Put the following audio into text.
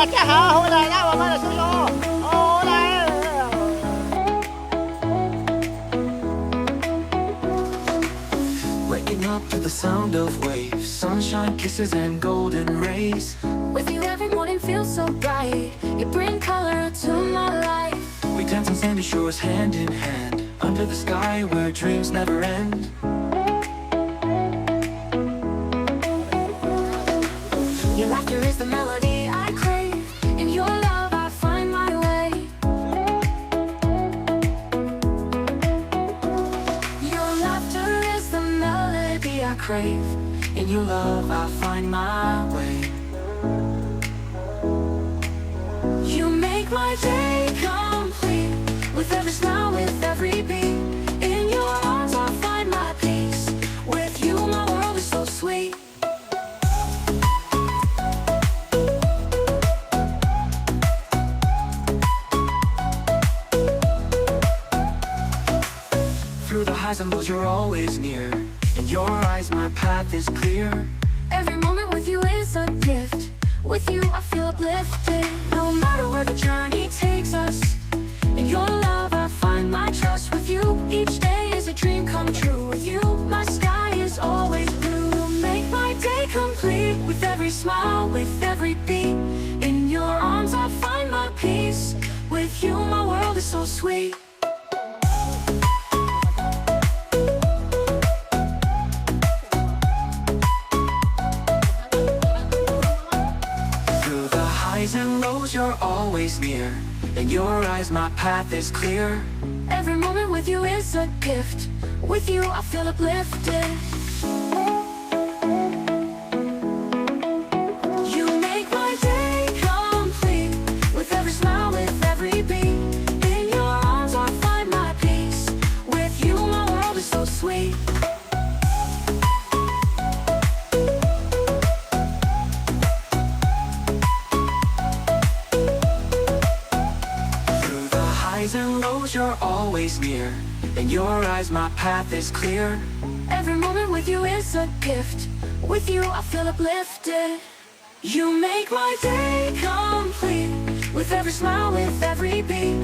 大家好，回来了，我们的叔叔，哦来。Waking up to the sound of waves, sunshine, kisses, and golden rays. With you every morning feels so bright. You bring color to my life. We dance on sandy shores hand in hand, under the sky where dreams never end. Your laughter is the melody I crave. In your love I find my way. Your laughter is the melody I crave. In your love I find my way. You make my day complete. With every smile, with every beat. In your arms I find my peace. With you my world is so sweet. Through the highs and lows you're always near. In your eyes my path is clear. Every moment with you is a gift. With you I feel uplifted. No matter where the journey takes us. In your love I find my trust. With you each day is a dream come true. With you my sky is always blue. You make my day complete. With every smile, with every beat. In your arms I find my peace. With you my world is so sweet. Through the highs and lows you're always near. In your eyes my path is clear. Every moment with you is a gift. With you I feel uplifted. You make my day complete. With every smile, with every beat. In your arms I find my peace. With you my world is so sweet. Through the highs and lows you're always near. In your eyes my path is clear. Every moment with you is a gift. With you I feel uplifted. You make my day complete. With every smile, with every beat.